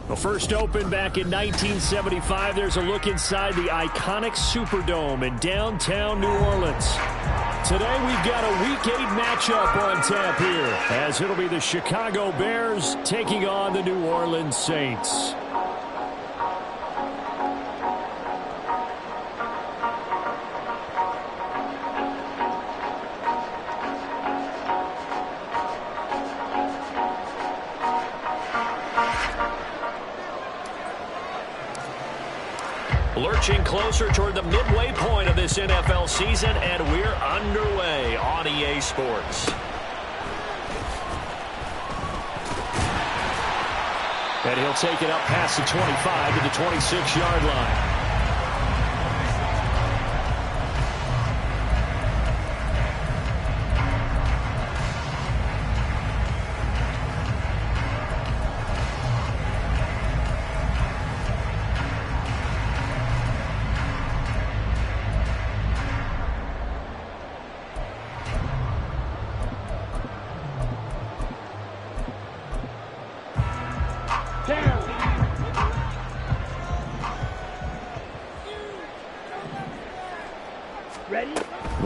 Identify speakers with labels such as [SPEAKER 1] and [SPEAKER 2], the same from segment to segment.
[SPEAKER 1] Well, first opened back in 1975, there's a look inside the iconic Superdome in downtown New Orleans. Today we've got a Week 8 matchup on tap here, as it'll be the Chicago Bears taking on the New Orleans Saints. Lurching closer toward the midway point of this NFL season, and we're underway on EA Sports. And he'll take it up past the 25 to the 26-yard line.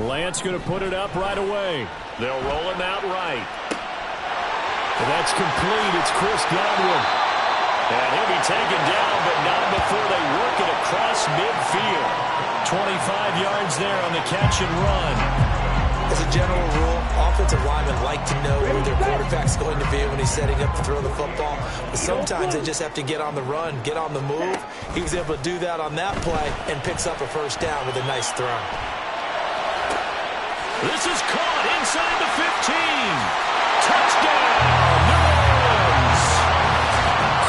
[SPEAKER 1] Lance going to put it up right away. They'll roll him out right. And that's complete. It's Chris Godwin. And he'll be taken down, but not before they work it across midfield. 25 yards there on the catch and run.
[SPEAKER 2] As a general rule, offensive linemen like to know where their quarterback's going to be when he's setting up to throw the football. But sometimes they just have to get on the run, get on the move. He was able to do that on that play and picks up a first down with a nice throw.
[SPEAKER 1] This is caught inside the 15. Touchdown, New Orleans.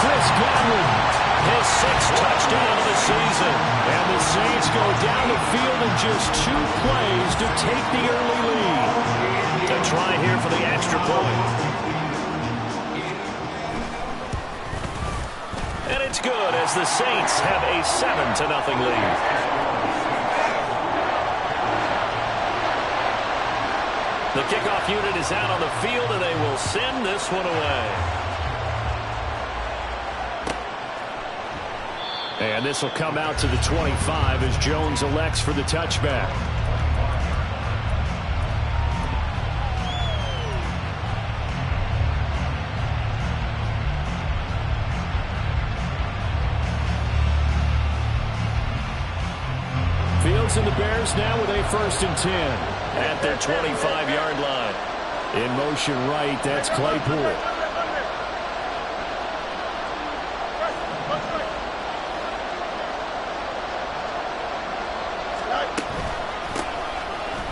[SPEAKER 1] Chris Godwin, his 6th touchdown of the season. And the Saints go down the field in just 2 plays to take the early lead. To try here for the extra point. And it's good as the Saints have a 7-0 lead. The kickoff unit is out on the field, and they will send this one away. And this will come out to the 25 as Jones elects for the touchback. Fields and the Bears now with a 1st and 10. At their 25-yard line. In motion right, that's Claypool.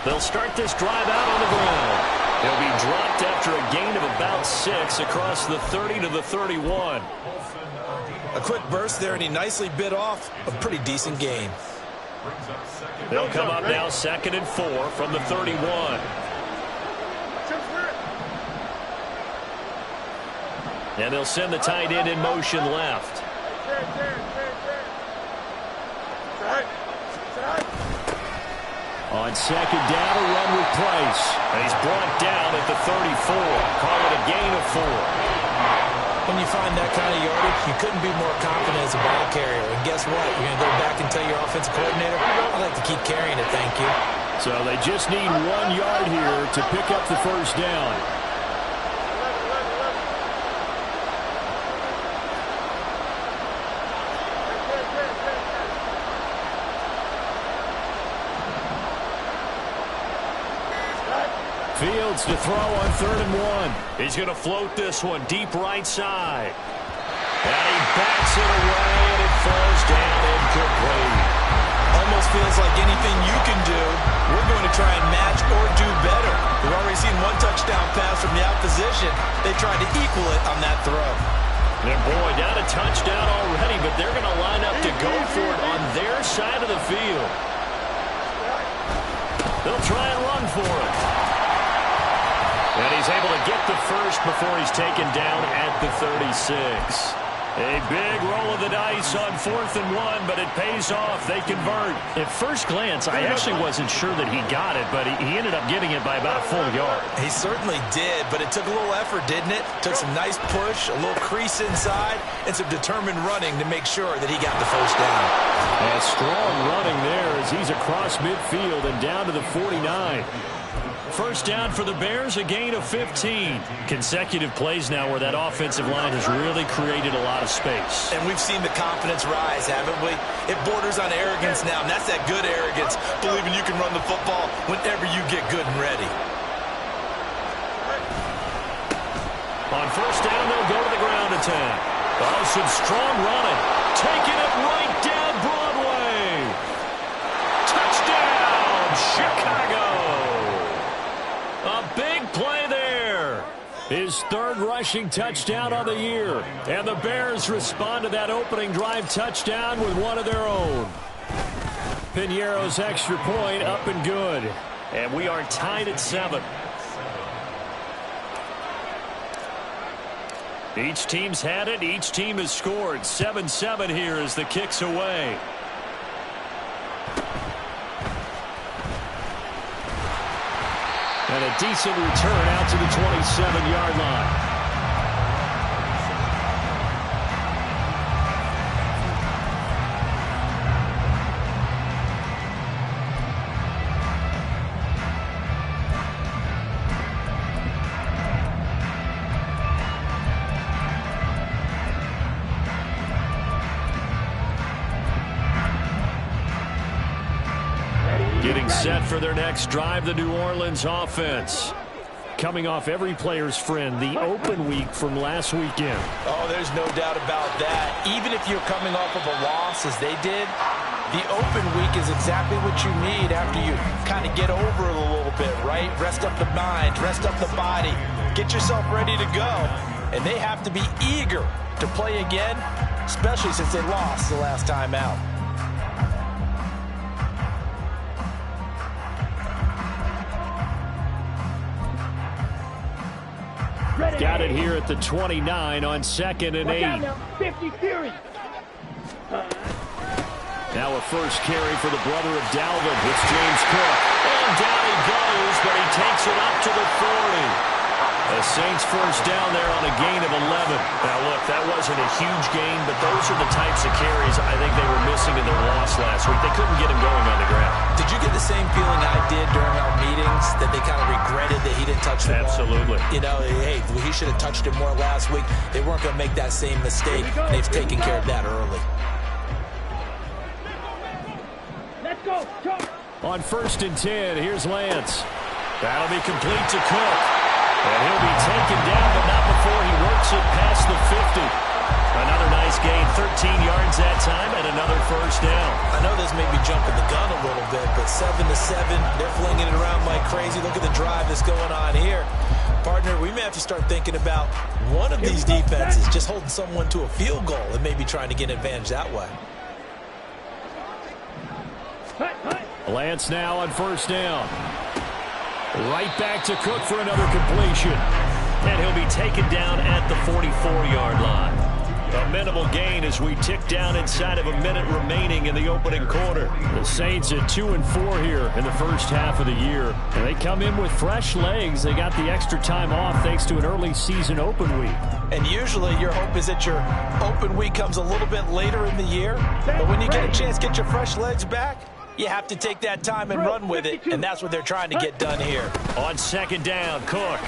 [SPEAKER 1] They'll start this drive out on the ground. He'll be dropped after a gain of about 6 across the 30 to the 31.
[SPEAKER 2] A quick burst there, and he nicely bit off a pretty decent gain.
[SPEAKER 1] They'll come up now 2nd and 4 from the 31. And they'll send the tight end in motion left. On 2nd down, a run with place. And he's brought down at the 34. Call it a gain of 4.
[SPEAKER 2] When you find that kind of yardage, you couldn't be more confident as a ball carrier. And guess what? You're going to go back and tell your offensive coordinator, I'd like to keep carrying it, thank you.
[SPEAKER 1] So they just need 1 yard here to pick up the first down. Fields to throw on 3rd and 1. He's going to float this one deep right side. And he backs it away, and it falls down incomplete.
[SPEAKER 2] Almost feels like anything you can do, we're going to try and match or do better. We've already seen 1 touchdown pass from the out position. They tried to equal it on that throw.
[SPEAKER 1] And boy, down a touchdown already, but they're going to line up to go for it on their side of the field. They'll try and run for it. And he's able to get the first before he's taken down at the 36. A big roll of the dice on 4th and 1, but it pays off. They convert. At first glance, I actually wasn't sure that he got it, but he ended up getting it by about a full yard.
[SPEAKER 2] He certainly did, but it took a little effort, didn't it? Took some nice push, a little crease inside, and some determined running to make sure that he got the first down.
[SPEAKER 1] And strong running there as he's across midfield and down to the 49. First down for the Bears, a gain of 15. Consecutive plays now where that offensive line has really created a lot of space.
[SPEAKER 2] And we've seen the confidence rise, haven't we? It borders on arrogance now, and that's that good arrogance, believing you can run the football whenever you get good and ready.
[SPEAKER 1] On first down, they'll go to the ground attack. Oh, some strong running. Taking it right down Broadway. Touchdown, Chicago. A big play there. His 3rd rushing touchdown on the year. And the Bears respond to that opening drive touchdown with one of their own. Piñeiro's extra point up and good. And we are tied at 7. Each team's had it. Each team has scored. 7-7 here as the kick's away. And a decent return out to the 27-yard line. Getting set for their next drive, the New Orleans offense. Coming off every player's friend, the open week from last weekend.
[SPEAKER 2] Oh, there's no doubt about that. Even if you're coming off of a loss as they did, the open week is exactly what you need after you kind of get over it a little bit, right? Rest up the mind, rest up the body, get yourself ready to go. And they have to be eager to play again, especially since they lost the last time out.
[SPEAKER 1] Got it here at the 29 on 2nd and 8.
[SPEAKER 3] Now, 50 series.
[SPEAKER 1] Now a first carry for the brother of Dalvin. It's James Cook. And down he goes, but he takes it up to the 40. The Saints first down there on a gain of 11. Now, look, that wasn't a huge gain, but those are the types of carries I think they were missing in their loss last week. They couldn't get him going on the ground.
[SPEAKER 2] Did you get the same feeling I did during our meetings, that they kind of regretted that he didn't touch the ball?
[SPEAKER 1] Absolutely.
[SPEAKER 2] You know, hey, he should have touched it more last week. They weren't going to make that same mistake. They've taken care of that early.
[SPEAKER 3] Let's go.
[SPEAKER 1] On 1st and 10, here's Lance. That'll be complete to Cook. And he'll be taken down, but not before he works it past the 50. Another nice gain, 13 yards that time, and another first down.
[SPEAKER 2] I know this may be jumping the gun a little bit, but 7-7, they're flinging it around like crazy. Look at the drive that's going on here. Partner, we may have to start thinking about one of these defenses just holding someone to a field goal and maybe trying to get an advantage that way.
[SPEAKER 1] Lance now on first down. Right back to Cook for another completion. And he'll be taken down at the 44-yard line. A minimal gain as we tick down inside of a minute remaining in the opening quarter. The Saints at 2-4 here in the first half of the year. And they come in with fresh legs. They got the extra time off thanks to an early season open week.
[SPEAKER 2] And usually your hope is that your open week comes a little bit later in the year. But when you get a chance to get your fresh legs back, you have to take that time and run with it, and that's what they're trying to get done here.
[SPEAKER 1] On 2nd down, Cook.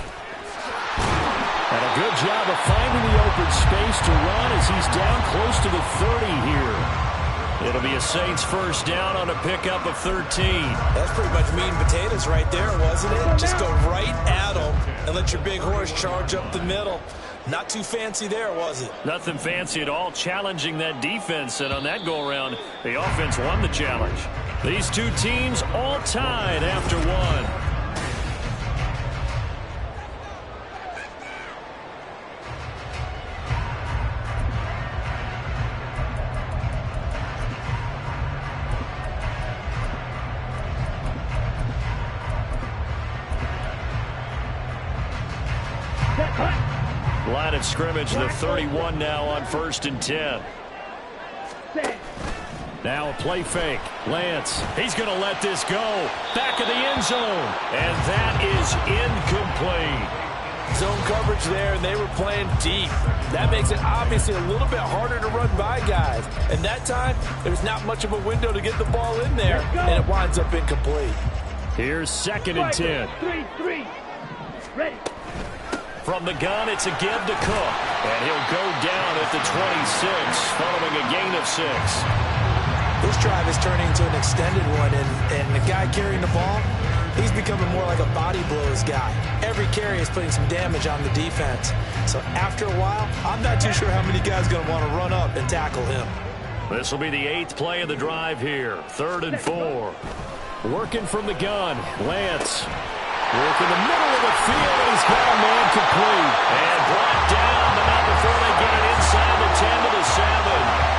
[SPEAKER 1] And a good job of finding the open space to run as he's down close to the 30 here. It'll be a Saints first down on a pickup of 13.
[SPEAKER 2] That's pretty much meat and potatoes right there, wasn't it? Just go right at them and let your big horse charge up the middle. Not too fancy there, was it?
[SPEAKER 1] Nothing fancy at all, challenging that defense. And on that go-around, the offense won the challenge. These two teams all tied after one. Line of scrimmage, the 31 now on 1st and 10. Now a play fake. Lance, he's going to let this go. Back of the end zone. And that is incomplete.
[SPEAKER 2] Zone coverage there, and they were playing deep. That makes it obviously a little bit harder to run by guys. And that time, there was not much of a window to get the ball in there, and it winds up incomplete.
[SPEAKER 1] Here's 2nd and 10.
[SPEAKER 3] 3-3. Ready.
[SPEAKER 1] From the gun, it's a give to Cook. And he'll go down at the 26, following a gain of 6.
[SPEAKER 2] This drive is turning into an extended one, and the guy carrying the ball, he's becoming more like a body blows guy. Every carry is putting some damage on the defense. So after a while, I'm not too sure how many guys are going to want to run up and tackle him.
[SPEAKER 1] This will be the 8th play of the drive here. 3rd and 4. Working from the gun, Lance. Work in the middle of the field, and he's got a man complete. And brought down, but not before they get it inside the 10 to the 7.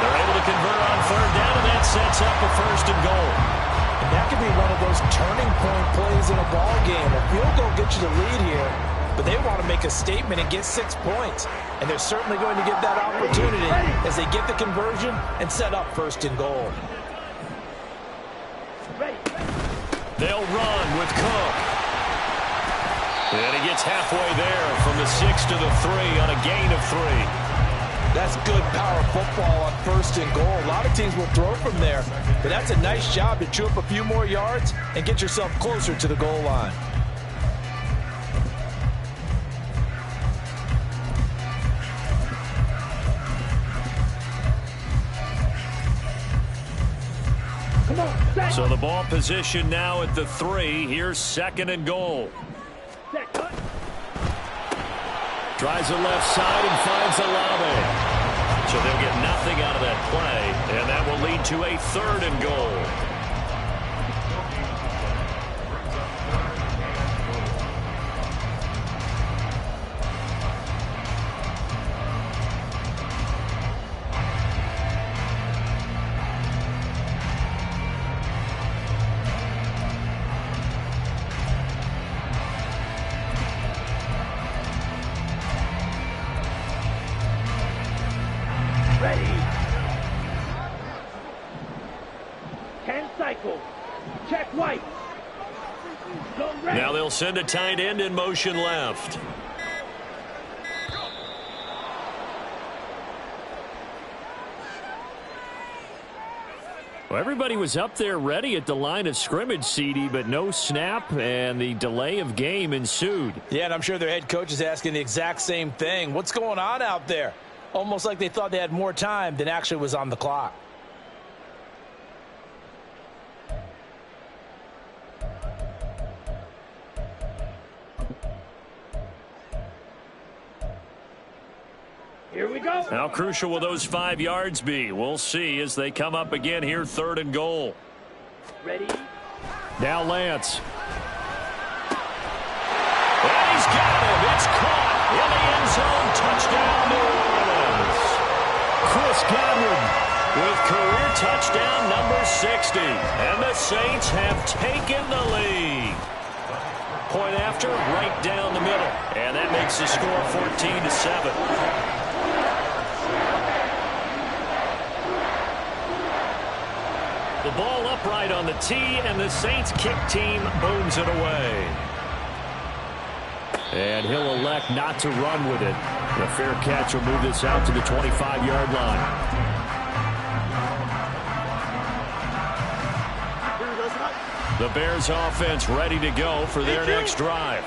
[SPEAKER 1] They're able to convert on 3rd down, and that sets up a 1st and goal.
[SPEAKER 2] And that could be one of those turning point plays in a ball game. A field goal gets you the lead here, but they want to make a statement and get 6 points. And they're certainly going to get that opportunity as they get the conversion and set up 1st and goal.
[SPEAKER 1] They'll run with Cook. And he gets halfway there from the 6 to the 3 on a gain of 3.
[SPEAKER 2] That's good power football on 1st and goal. A lot of teams will throw from there, but that's a nice job to chew up a few more yards and get yourself closer to the goal line.
[SPEAKER 1] So the ball position now at the 3. Here's 2nd and goal. Tries the left side and finds Olave. So they'll get nothing out of that play, and that will lead to a 3rd and goal.
[SPEAKER 3] Ready. 10 cycles. Check white. Go red.
[SPEAKER 1] Now they'll send a tight end in motion left. Well, everybody was up there ready at the line of scrimmage, CD, but no snap, and the delay of game ensued.
[SPEAKER 2] Yeah, and I'm sure their head coach is asking the exact same thing. What's going on out there? Almost like they thought they had more time than actually was on the clock.
[SPEAKER 3] Here we go.
[SPEAKER 1] How crucial will those 5 yards be? We'll see as they come up again here, 3rd and goal.
[SPEAKER 3] Ready.
[SPEAKER 1] Now Lance. And he's got him. It's caught in the end zone. Touchdown, New Orleans. Chris Godwin with career touchdown number 60. And the Saints have taken the lead. Point after, right down the middle. And that makes the score 14-7. The ball upright on the tee, and the Saints kick team booms it away. And he'll elect not to run with it. The fair catch will move this out to the 25-yard line. The Bears offense ready to go for their next drive.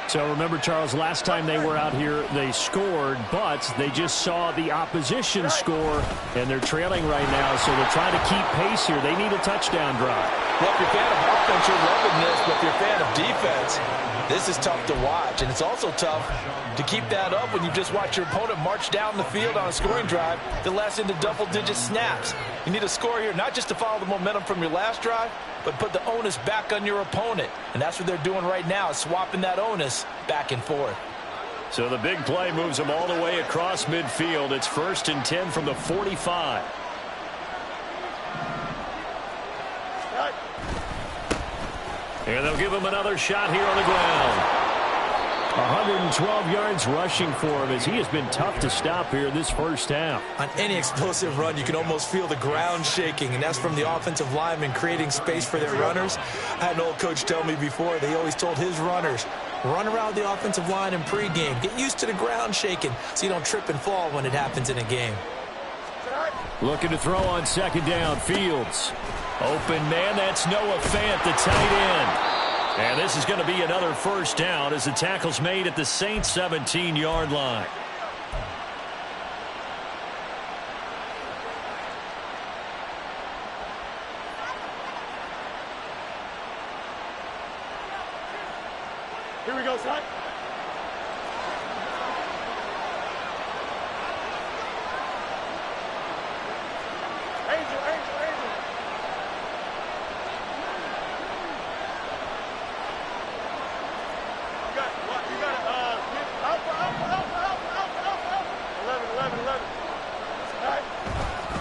[SPEAKER 1] So remember, Charles, last time they were out here, they scored, but they just saw the opposition score, and they're trailing right now, so they're trying to keep pace here. They need a touchdown drive.
[SPEAKER 2] Well, if you're a fan of offense, you're loving this, but if you're a fan of defense, this is tough to watch, and it's also tough to keep that up when you just watch your opponent march down the field on a scoring drive that lasts into double-digit snaps. You need a score here, not just to follow the momentum from your last drive, but put the onus back on your opponent. And that's what they're doing right now, swapping that onus back and forth.
[SPEAKER 1] So the big play moves them all the way across midfield. It's 1st and 10 from the 45. And they'll give him another shot here on the ground. 112 yards rushing for him as he has been tough to stop here this first half.
[SPEAKER 2] On any explosive run, you can almost feel the ground shaking, and that's from the offensive linemen creating space for their runners. I had an old coach tell me before, they always told his runners, run around the offensive line in pregame. Get used to the ground shaking so you don't trip and fall when it happens in a game.
[SPEAKER 1] Looking to throw on second down. Fields. Open man, that's Noah Fant, the tight end. And this is going to be another first down as the tackle's made at the Saints' 17-yard line.
[SPEAKER 4] Here we go, son.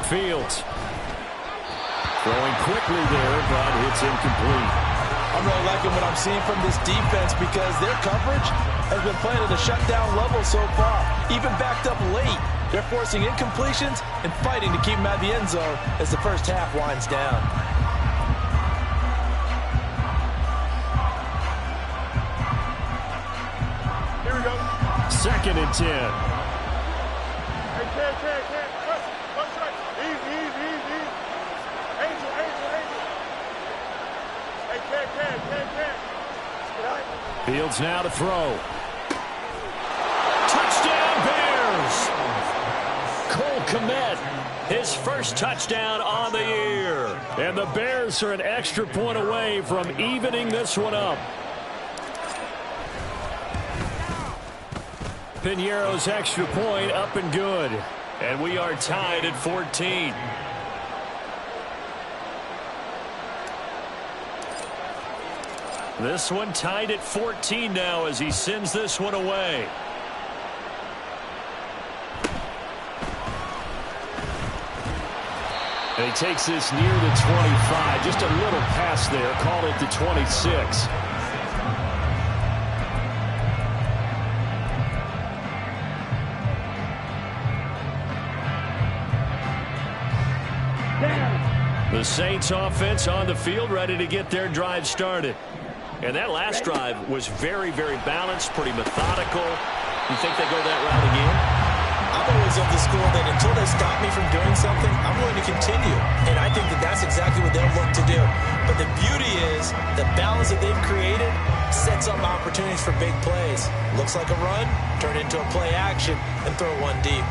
[SPEAKER 1] Fields. Throwing quickly there, but it's incomplete.
[SPEAKER 2] I'm really liking what I'm seeing from this defense because their coverage has been playing at a shutdown level so far. Even backed up late, they're forcing incompletions and fighting to keep them out of the end zone as the first half winds down.
[SPEAKER 4] Here we go.
[SPEAKER 1] 2nd and 10.
[SPEAKER 4] Hey, Ted. Easy. Angel. Hey, Ted.
[SPEAKER 1] Fields now to throw. Touchdown Bears! Cole Kmet, his first touchdown on the year. And the Bears are an extra point away from evening this one up. Piñeiro's extra point up and good. And we are tied at 14. This one tied at 14 now as he sends this one away. And he takes this near the 25. Just a little pass there. Called it the 26. The Saints offense on the field, ready to get their drive started. And that last drive was very, very balanced, pretty methodical. You think they go that route again?
[SPEAKER 2] I'm always of the school that until they stop me from doing something, I'm going to continue. And I think that that's exactly what they'll look to do. But the beauty is the balance that they've created sets up opportunities for big plays. Looks like a run, turn it into a play action, and throw one deep.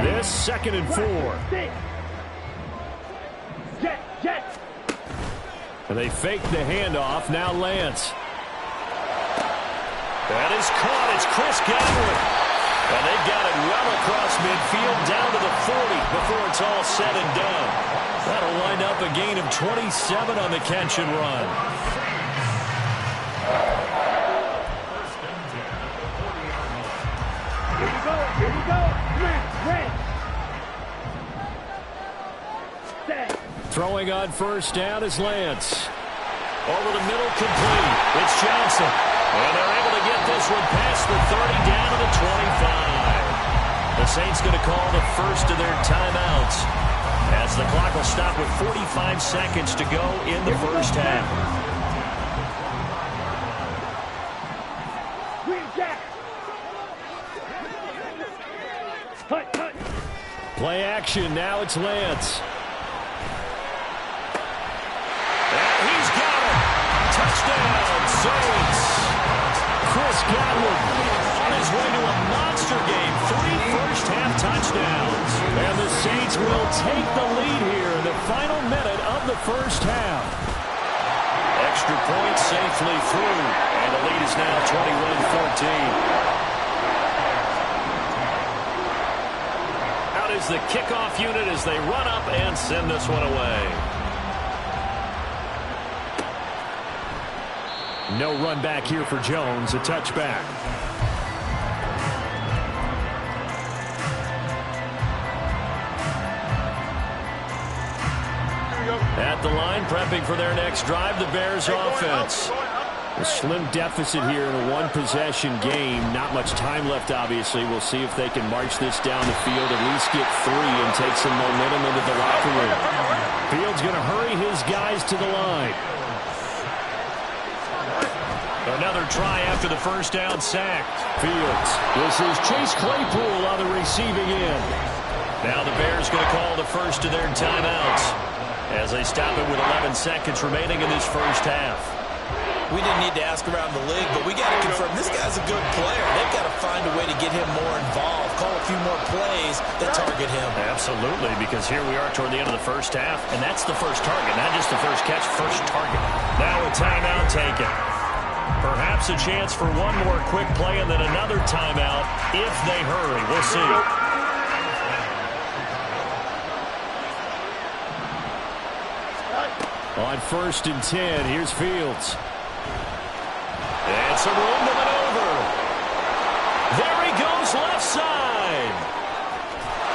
[SPEAKER 1] This 2nd and 4.
[SPEAKER 3] Jet.
[SPEAKER 1] And they fake the handoff. Now Lance. That is caught. It's Chris Godwin. And they got it well across midfield down to the 40 before it's all said and done. That'll wind up a gain of 27 on the catch and run.
[SPEAKER 3] Here we go. Red. Set.
[SPEAKER 1] Throwing on first down is Lance. Over the middle, complete. It's Johnson. And they're able to get this one past the 30 down to the 25. The Saints going to call the first of their timeouts as the clock will stop with 45 seconds to go in the first half.
[SPEAKER 3] Green Jack. Cut.
[SPEAKER 1] Play action. Now it's Lance. Touchdown, Saints. Chris Godwin on his way to a monster game. 3 first-half touchdowns. And the Saints will take the lead here in the final minute of the first half. Extra point safely through. And the lead is now 21-14. Out is the kickoff unit as they run up and send this one away. No run back here for Jones. A touchback. At the line, prepping for their next drive, the Bears offense. A slim deficit here in a one-possession game. Not much time left, obviously. We'll see if they can march this down the field, at least get 3 and take some momentum into the locker room. Fields going to hurry his guys to the line. Another try after the first down sack. Fields. This is Chase Claypool on the receiving end. Now the Bears going to call the first of their timeouts as they stop it with 11 seconds remaining in this first half.
[SPEAKER 2] We didn't need to ask around the league, but we got to confirm this guy's a good player. They've got to find a way to get him more involved, call a few more plays that target him.
[SPEAKER 1] Absolutely, because here we are toward the end of the first half, and that's the first target, not just the first catch, first target. Now a timeout taken. Perhaps a chance for one more quick play and then another timeout if they hurry. We'll see. On 1st and 10, here's Fields. And some room to maneuver. There he goes left side.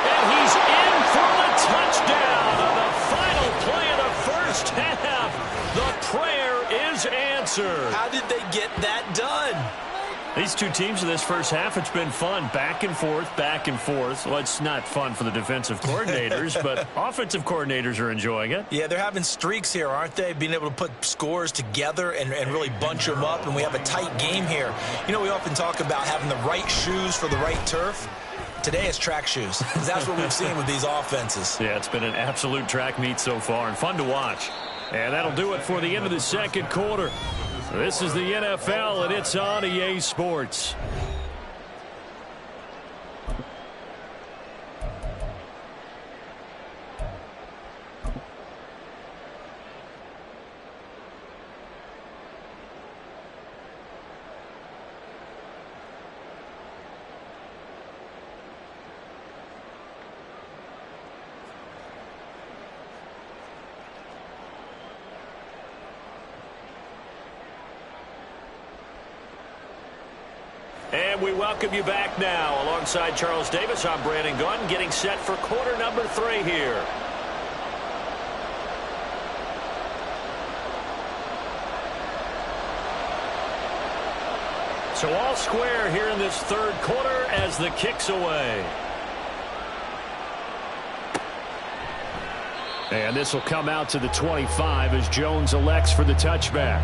[SPEAKER 1] And he's in for the touchdown on the final play of the first half. The prayer is answered.
[SPEAKER 2] How did they get that done?
[SPEAKER 1] These two teams in this first half, it's been fun. Back and forth, back and forth. Well, it's not fun for the defensive coordinators, but offensive coordinators are enjoying it.
[SPEAKER 2] Yeah, they're having streaks here, aren't they? Being able to put scores together and really bunch them up, and we have a tight game here. You know, we often talk about having the right shoes for the right turf. Today it's track shoes. That's what we've seen with these offenses.
[SPEAKER 1] Yeah, it's been an absolute track meet so far and fun to watch. And that'll do it for the end of the second quarter. This is the NFL, and it's on EA Sports. And we welcome you back now. Alongside Charles Davis, I'm Brandon Gunn, getting set for quarter number 3 here. So all square here in this third quarter as the kick's away. And this will come out to the 25 as Jones elects for the touchback.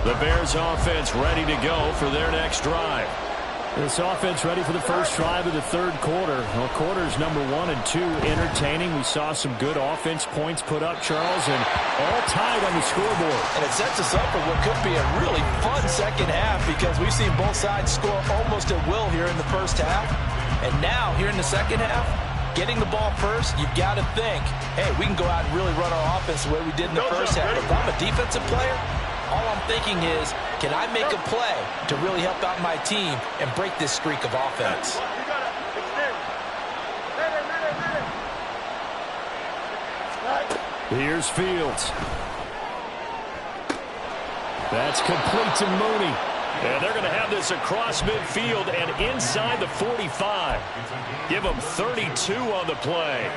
[SPEAKER 1] The Bears offense ready to go for their next drive. This offense ready for the first drive of the third quarter. Well, quarters number 1 and 2 entertaining. We saw some good offense points put up, Charles, and all tied on the scoreboard.
[SPEAKER 2] And it sets us up for what could be a really fun second half because we've seen both sides score almost at will here in the first half. And now, here in the second half, getting the ball first, you've got to think, hey, we can go out and really run our offense the way we did in the first half. If I'm a defensive player, all I'm thinking is, can I make a play to really help out my team and break this streak of offense?
[SPEAKER 1] Here's Fields. That's complete to Mooney. And they're going to have this across midfield and inside the 45. Give them 32 on the play.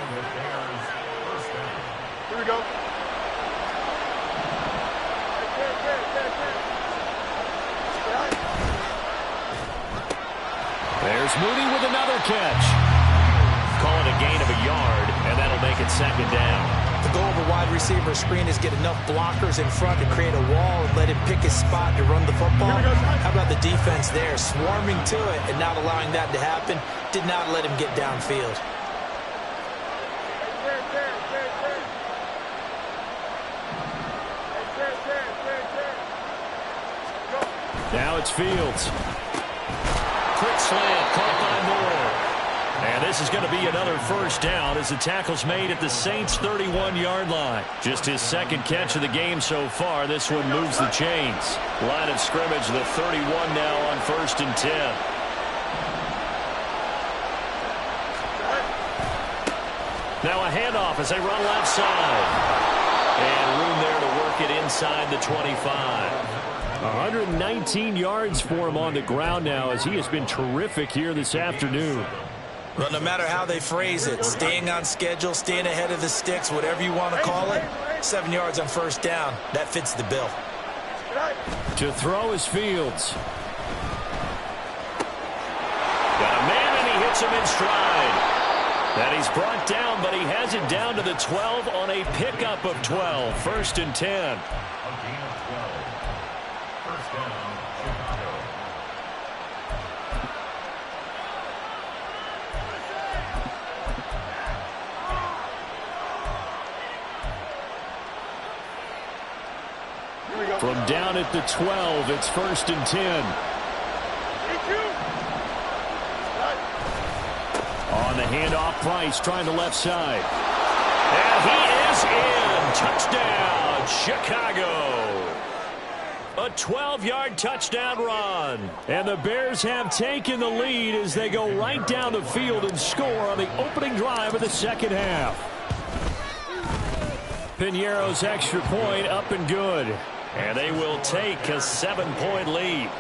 [SPEAKER 4] Here we go.
[SPEAKER 1] There's Mooney with another catch. Call it a gain of a yard, and that'll make it second down.
[SPEAKER 2] The goal of a wide receiver screen is get enough blockers in front to create a wall and let him pick his spot to run the football. How about the defense there, swarming to it and not allowing that to happen? Did not let him get downfield.
[SPEAKER 1] Now it's Fields. Quick slant caught by Moore. And this is going to be another first down as the tackle's made at the Saints' 31-yard line. Just his second catch of the game so far. This one moves the chains. Line of scrimmage, the 31 now on 1st and 10. Now a handoff as they run left side. And room there to work it inside the 25. 119 yards for him on the ground now as he has been terrific here this afternoon.
[SPEAKER 2] Well, no matter how they phrase it, staying on schedule, staying ahead of the sticks, whatever you want to call it, 7 yards on first down, that fits the bill.
[SPEAKER 1] To throw is Fields. Got a man and he hits him in stride. And he's brought down, but he has it down to the 12 on a pickup of 12. 1st and 10. From down at the 12, it's 1st and 10. On the handoff, Price trying the left side. And he is in. Touchdown, Chicago. A 12-yard touchdown run. And the Bears have taken the lead as they go right down the field and score on the opening drive of the second half. Piñeiro's extra point up and good. And they will take a 7-point lead.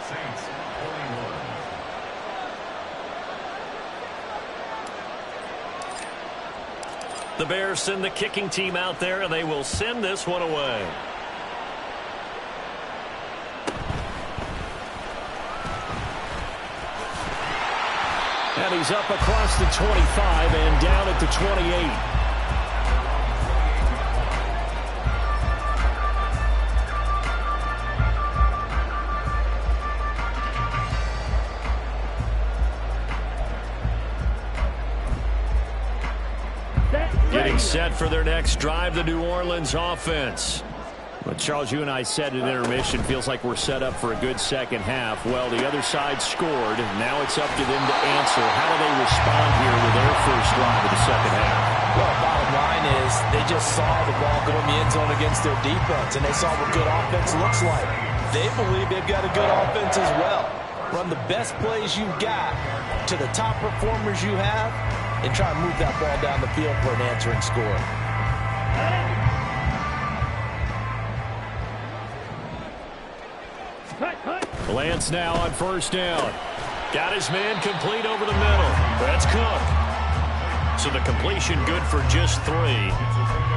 [SPEAKER 1] The Bears send the kicking team out there, and they will send this one away. And he's up across the 25 and down at the 28. Getting set for their next drive, the New Orleans offense. But Charles, you and I said at intermission, feels like we're set up for a good second half. Well, the other side scored. Now it's up to them to answer. How do they respond here with their first drive of the second half?
[SPEAKER 2] Well, bottom line is they just saw the ball go in the end zone against their defense, and they saw what good offense looks like. They believe they've got a good offense as well. Run the best plays you've got to the top performers you have, and try and move that ball down the field for an answering score.
[SPEAKER 1] Lance now on first down. Got his man complete over the middle. That's Cook. So the completion good for just 3.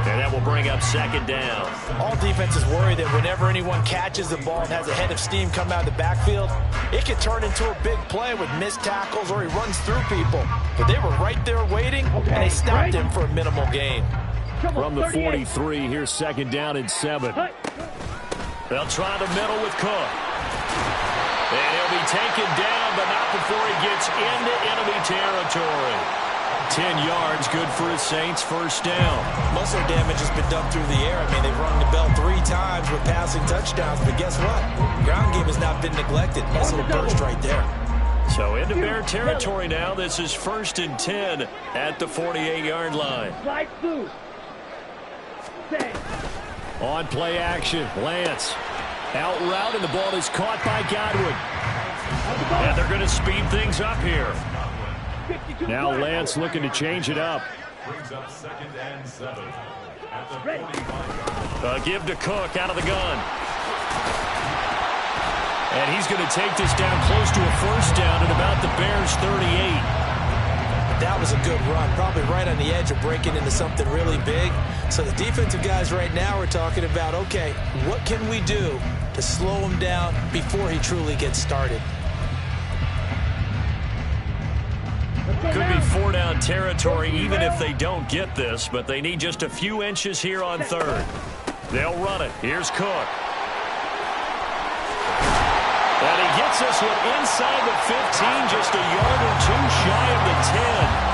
[SPEAKER 1] And that will bring up second down.
[SPEAKER 2] All defenses worry that whenever anyone catches the ball and has a head of steam come out of the backfield, it could turn into a big play with missed tackles or he runs through people. But they were right there waiting, and they stopped him for a minimal gain.
[SPEAKER 1] From the 43, here's second down and 7. They'll try the middle with Cook. And he'll be taken down, but not before he gets into enemy territory. 10 yards, good for his Saints, first down.
[SPEAKER 2] Most of their damage has been done through the air. I mean, they've rung the bell 3 times with passing touchdowns, but guess what? Ground game has not been neglected. Nice little burst right there.
[SPEAKER 1] So into Bear territory now. This is 1st and 10 at the 48-yard line.
[SPEAKER 3] Slide through.
[SPEAKER 1] On play action, Lance. Out route, and the ball is caught by Godwin. And they're going to speed things up here. Now Lance looking to change it up.
[SPEAKER 4] Brings up 2nd and 7.
[SPEAKER 1] Give to Cook out of the gun. And he's going to take this down close to a first down at about the Bears' 38.
[SPEAKER 2] That was a good run, probably right on the edge of breaking into something really big. So the defensive guys right now are talking about, okay, what can we do to slow him down before he truly gets started?
[SPEAKER 1] Could be 4-down territory even if they don't get this, but they need just a few inches here on 3rd. They'll run it. Here's Cook. And he gets this one inside the 15, just a yard or 2 shy of the 10.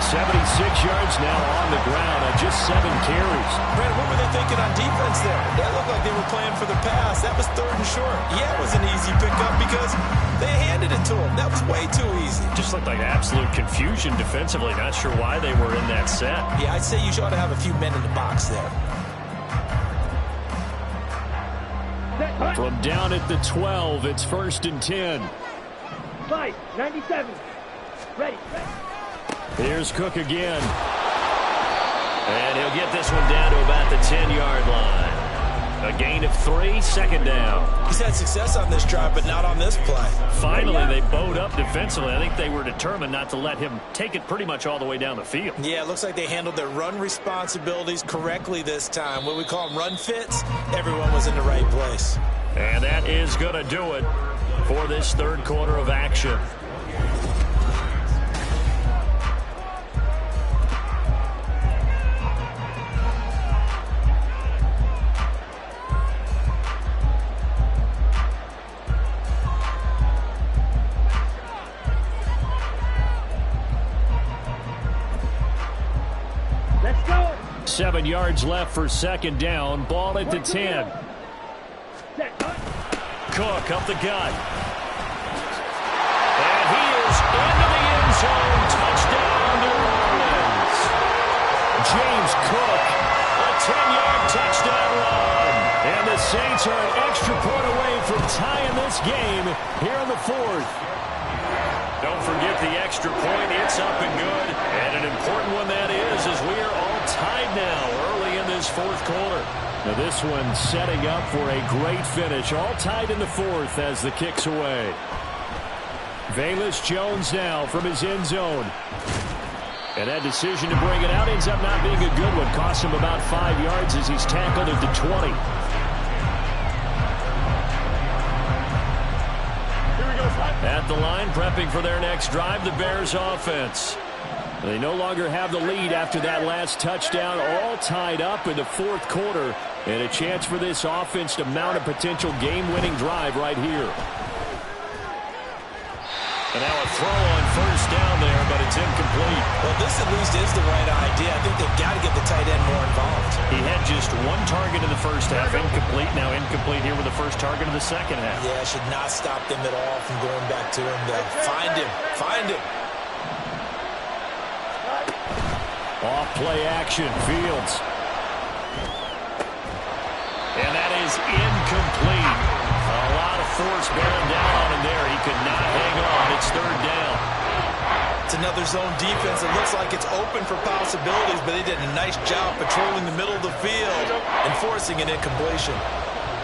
[SPEAKER 1] 76 yards now on the ground on just 7 carries.
[SPEAKER 2] Brad, what were they thinking looking on defense there. That looked like they were playing for the pass. That was 3rd and short. Yeah, it was an easy pickup because they handed it to him. That was way too easy.
[SPEAKER 1] Just looked like absolute confusion defensively. Not sure why they were in that set.
[SPEAKER 2] Yeah, I'd say you ought to have a few men in the box there.
[SPEAKER 1] From down at the 12, it's 1st and 10.
[SPEAKER 3] 97. Ready.
[SPEAKER 1] Here's Cook again. And he'll get this one down to about the 10-yard line. A gain of 3, 2nd down.
[SPEAKER 2] He's had success on this drive, but not on this play.
[SPEAKER 1] Finally, they bowed up defensively. I think they were determined not to let him take it pretty much all the way down the field.
[SPEAKER 2] Yeah, it looks like they handled their run responsibilities correctly this time. What we call them run fits, everyone was in the right place.
[SPEAKER 1] And that is going to do it for this 3rd quarter of action.
[SPEAKER 3] Let's go.
[SPEAKER 1] 7 yards left for 2nd down. Ball at the 10. Cook up the gut. And he is into the end zone. Touchdown, New Orleans. James Cook, a 10-yard touchdown run. And the Saints are an extra point away from tying this game here in the 4th. Don't forget the extra point. It's up and good. And an important one that is, as we are all tied now early in this 4th quarter. Now this one setting up for a great finish. All tied in the 4th as the kick's away. Velus Jones now from his end zone. And that decision to bring it out ends up not being a good one. Cost him about 5 yards as he's tackled at the 20. At the line, prepping for their next drive, the Bears offense. They no longer have the lead after that last touchdown, all tied up in the 4th quarter, and a chance for this offense to mount a potential game-winning drive right here. And now a throw on 1st down there, but it's incomplete.
[SPEAKER 2] Well, this at least is the right idea. I think they've got to get the tight end more involved.
[SPEAKER 1] He had just 1 target in the 1st half, incomplete. Now incomplete here with the 1st target of the 2nd half.
[SPEAKER 2] Yeah, should not stop them at all from going back to him. Find him. Find him.
[SPEAKER 1] Off play action, Fields. And that is incomplete. A lot of force bearing down on him there. He could not hang on. It's 3rd down.
[SPEAKER 2] It's another zone defense. It looks like it's open for possibilities, but they did a nice job patrolling the middle of the field and forcing an incompletion.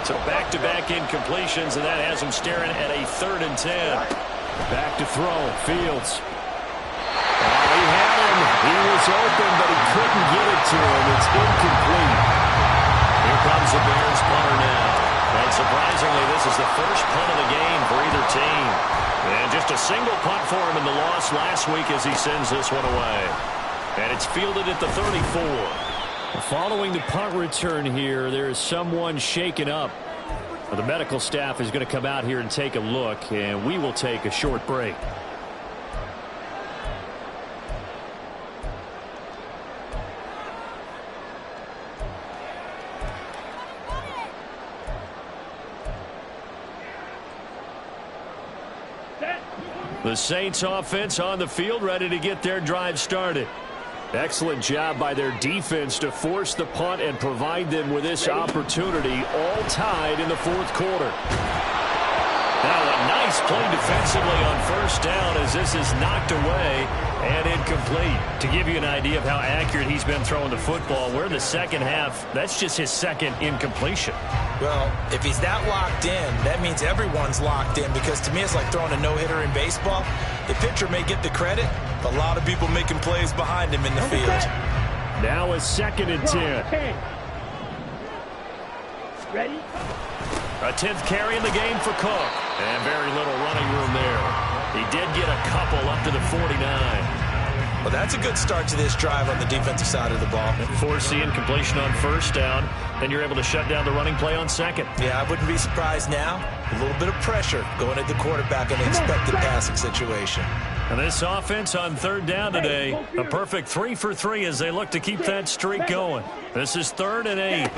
[SPEAKER 1] So back-to-back incompletions, and that has him staring at a 3rd and 10. Back to throw, Fields. He had him. He was open, but he couldn't get it to him. It's incomplete. Here comes the Bears punter now. And surprisingly, this is the first punt of the game for either team. And just a single punt for him in the loss last week as he sends this one away. And it's fielded at the 34. Following the punt return here, there is someone shaken up. The medical staff is going to come out here and take a look, and we will take a short break. The Saints offense on the field, ready to get their drive started. Excellent job by their defense to force the punt and provide them with this opportunity, all tied in the 4th quarter. Now a nice play defensively on 1st down as this is knocked away and incomplete. To give you an idea of how accurate he's been throwing the football, we're in the 2nd half. That's just his 2nd incompletion.
[SPEAKER 2] Well, if he's that locked in, that means everyone's locked in, because to me it's like throwing a no-hitter in baseball. The pitcher may get the credit, but a lot of people making plays behind him in the field.
[SPEAKER 1] Now a 2nd and 10.
[SPEAKER 3] Ready?
[SPEAKER 1] A 10th carry in the game for Cook. And very little running room there. He did get a couple up to the 49.
[SPEAKER 2] Well, that's a good start to this drive on the defensive side of the ball.
[SPEAKER 1] Force the incompletion on 1st down. Then you're able to shut down the running play on 2nd.
[SPEAKER 2] Yeah, I wouldn't be surprised now. A little bit of pressure going at the quarterback in an expected passing situation.
[SPEAKER 1] And this offense on third down today, a perfect 3 for 3 as they look to keep that streak going. This is 3rd and 8.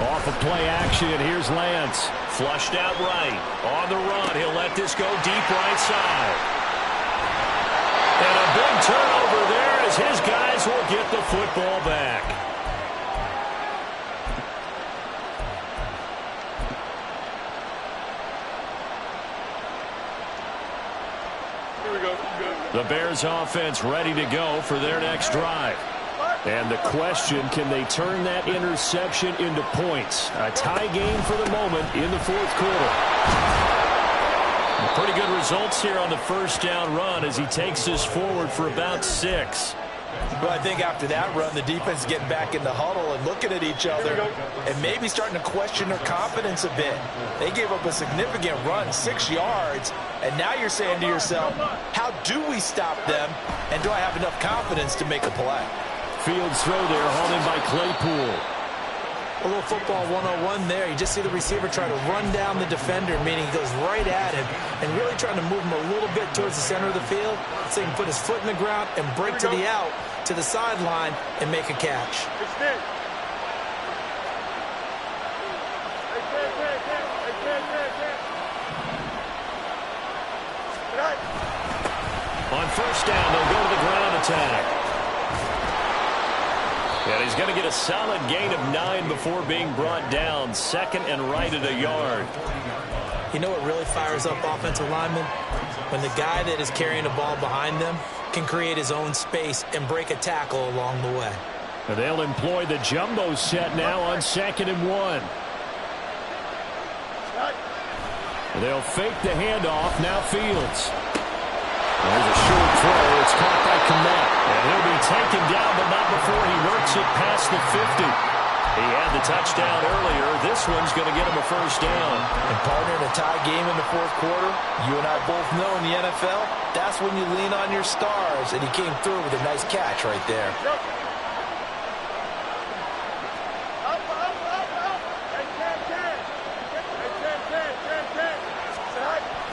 [SPEAKER 1] Off of play action, here's Lance. Flushed out right. On the run, he'll let this go deep right side. And a big turnover there as his guys will get the football back. The Bears offense ready to go for their next drive. And the question, can they turn that interception into points? A tie game for the moment in the 4th quarter. Pretty good results here on the first down run as he takes this forward for about 6.
[SPEAKER 2] Well, I think after that run, the defense is getting back in the huddle and looking at each other and maybe starting to question their confidence a bit. They gave up a significant run, 6 yards, and now you're saying to yourself, how do we stop them, and do I have enough confidence to make a play?
[SPEAKER 1] Fields throw there, hauled in by Claypool.
[SPEAKER 2] A little football 101 there. You just see the receiver try to run down the defender, meaning he goes right at him and really trying to move him a little bit towards the center of the field so he can put his foot in the ground and break to the out, to the sideline, and make a catch.
[SPEAKER 1] On first down, they'll go to the ground attack. And he's going to get a solid gain of 9 before being brought down. 2nd and right at a yard.
[SPEAKER 2] You know what really fires up offensive linemen? When the guy that is carrying the ball behind them can create his own space and break a tackle along the way.
[SPEAKER 1] And they'll employ the jumbo set now on 2nd and 1. They'll fake the handoff. Now Fields. There's a short throw. It's caught by Kmet. And he'll be taken down, but not before he works it past the 50. He had the touchdown earlier. This one's going to get him a first down.
[SPEAKER 2] And partner, in a tie game in the 4th quarter, you and I both know in the NFL, that's when you lean on your stars. And he came through with a nice catch right there.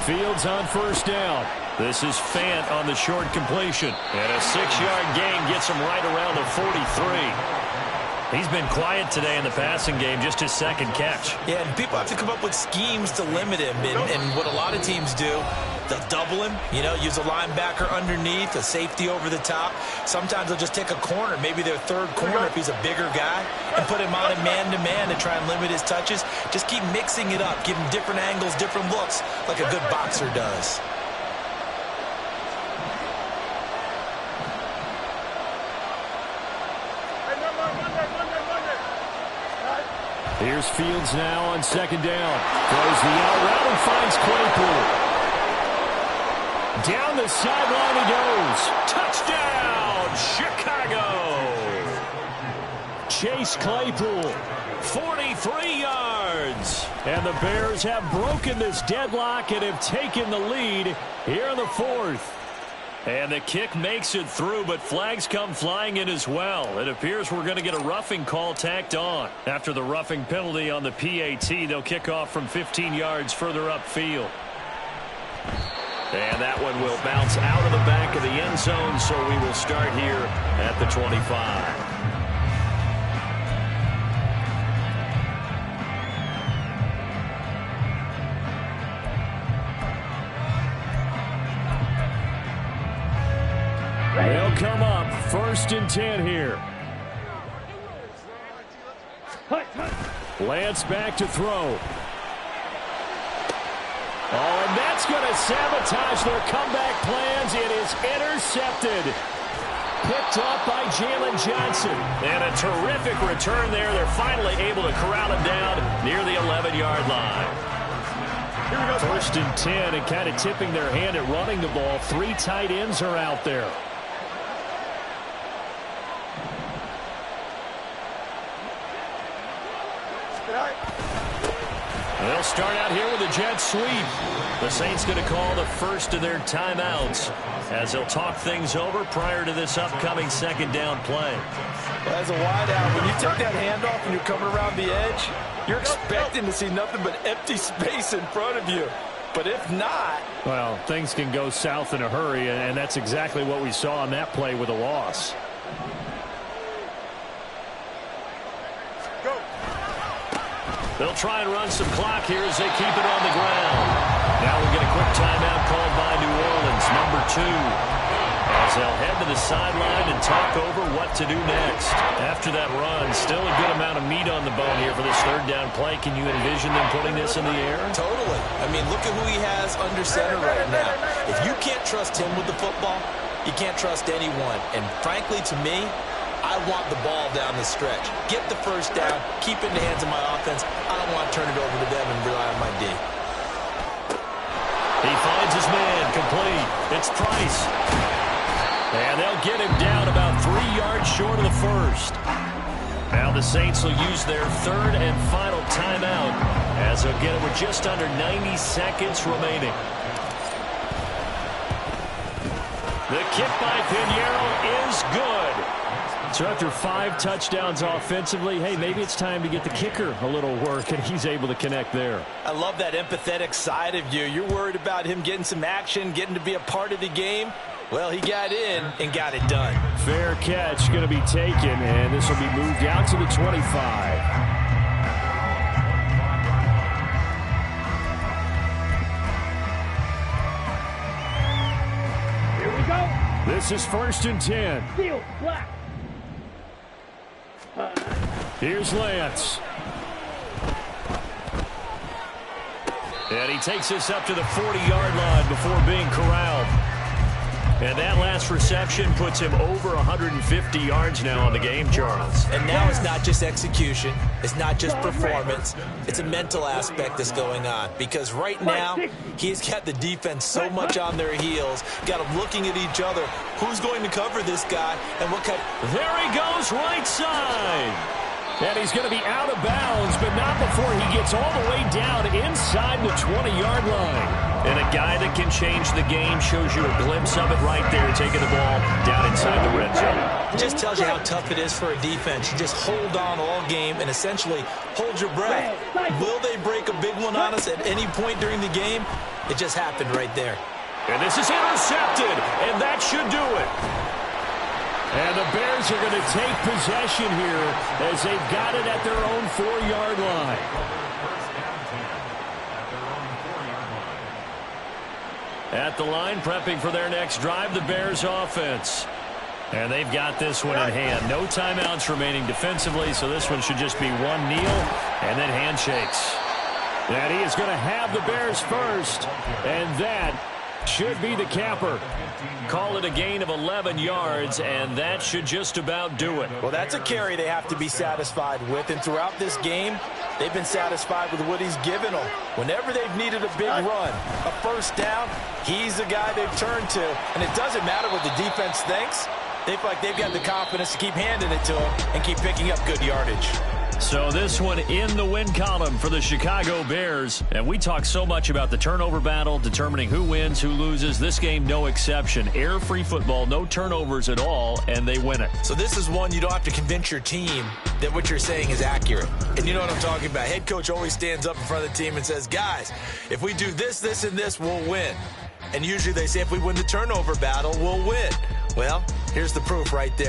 [SPEAKER 1] Fields on first down. This is Fant on the short completion. And a 6-yard gain gets him right around the 43. He's been quiet today in the passing game, just his 2nd catch.
[SPEAKER 2] Yeah, and people have to come up with schemes to limit him. And what a lot of teams do, they'll double him, use a linebacker underneath, a safety over the top. Sometimes they'll just take a corner, maybe their 3rd corner if he's a bigger guy, and put him on a man-to-man to try and limit his touches. Just keep mixing it up, give him different angles, different looks, like a good boxer does.
[SPEAKER 1] Here's Fields now on 2nd down. Throws the out route and finds Claypool. Down the sideline he goes. Touchdown, Chicago. Chase Claypool, 43 yards. And the Bears have broken this deadlock and have taken the lead here in the 4th. And the kick makes it through, but flags come flying in as well. It appears we're going to get a roughing call tacked on. After the roughing penalty on the PAT, they'll kick off from 15 yards further upfield. And that one will bounce out of the back of the end zone, so we will start here at the 25. They'll come up 1st and 10 here. Lance back to throw. Oh, and that's going to sabotage their comeback plans. It is intercepted. Picked up by Jalen Johnson. And a terrific return there. They're finally able to corral him down near the 11-yard line. 1st and 10, and kind of tipping their hand at running the ball. 3 tight ends are out there. They'll start out here with a jet sweep. The Saints going to call the first of their timeouts as they'll talk things over prior to this upcoming 2nd down play.
[SPEAKER 2] Well, as a wideout, when you take that handoff and you're coming around the edge, you're expecting to see nothing but empty space in front of you. But if not...
[SPEAKER 1] Well, things can go south in a hurry, and that's exactly what we saw on that play with a loss.
[SPEAKER 2] Go.
[SPEAKER 1] They'll try and run some clock here as they keep it on the ground. Now we'll get a quick timeout called by New Orleans, number 2. As they'll head to the sideline and talk over what to do next. After that run, still a good amount of meat on the bone here for this third down play. Can you envision them putting this in the air?
[SPEAKER 2] Totally. I mean, look at who he has under center right now. If you can't trust him with the football, you can't trust anyone. And frankly, to me, I want the ball down the stretch. Get the first down, keep it in the hands of my offense. I don't want to turn it over to them and rely on my D.
[SPEAKER 1] He finds his man, complete. It's Price. And they'll get him down about 3 yards short of the first. Now the Saints will use their third and final timeout as they'll get it with just under 90 seconds remaining. The kick by Pinheiro is good. So after 5 touchdowns offensively, hey, maybe it's time to get the kicker a little work, and he's able to connect there.
[SPEAKER 2] I love that empathetic side of you. You're worried about him getting some action, getting to be a part of the game. Well, he got in and got it done.
[SPEAKER 1] Fair catch going to be taken, and this will be moved out to the 25.
[SPEAKER 3] Here we go.
[SPEAKER 1] This is 1st and 10.
[SPEAKER 3] Field, black.
[SPEAKER 1] Here's Lance. And he takes this up to the 40-yard line before being corralled. And that last reception puts him over 150 yards now on the game, Charles.
[SPEAKER 2] And now it's not just execution. It's not just performance. It's a mental aspect that's going on. Because right now, he's got the defense so much on their heels, got them looking at each other. Who's going to cover this guy? And what kind...
[SPEAKER 1] There he goes, right side. And he's going to be out of bounds, but not before he gets all the way down inside the 20-yard line. And a guy that can change the game shows you a glimpse of it right there, taking the ball down inside the red zone.
[SPEAKER 2] It just tells you how tough it is for a defense. You just hold on all game and essentially hold your breath. Will they break a big one on us at any point during the game? It just happened right there.
[SPEAKER 1] And this is intercepted, and that should do it. And the Bears are going to take possession here as they've got it at their own 4-yard line. At the line, prepping for their next drive, the Bears offense. And they've got this one in hand. No timeouts remaining defensively, so this one should just be one kneel and then handshakes. And he is going to have the Bears first, and that should be the capper. Call it a gain of 11 yards, and that should just about do it.
[SPEAKER 2] Well, that's a carry they have to be satisfied with, and throughout this game, they've been satisfied with what he's given them. Whenever they've needed a big run, a first down, he's the guy they've turned to. And it doesn't matter what the defense thinks. They feel like they've got the confidence to keep handing it to him and keep picking up good yardage.
[SPEAKER 1] So this one in the win column for the Chicago Bears. And we talk so much about the turnover battle, determining who wins, who loses. This game, no exception. Air-free football, no turnovers at all, and they win it.
[SPEAKER 2] So this is one you don't have to convince your team that what you're saying is accurate. And you know what I'm talking about. Head coach always stands up in front of the team and says, guys, if we do this, this, and this, we'll win. And usually they say if we win the turnover battle, we'll win. Well, here's the proof right there.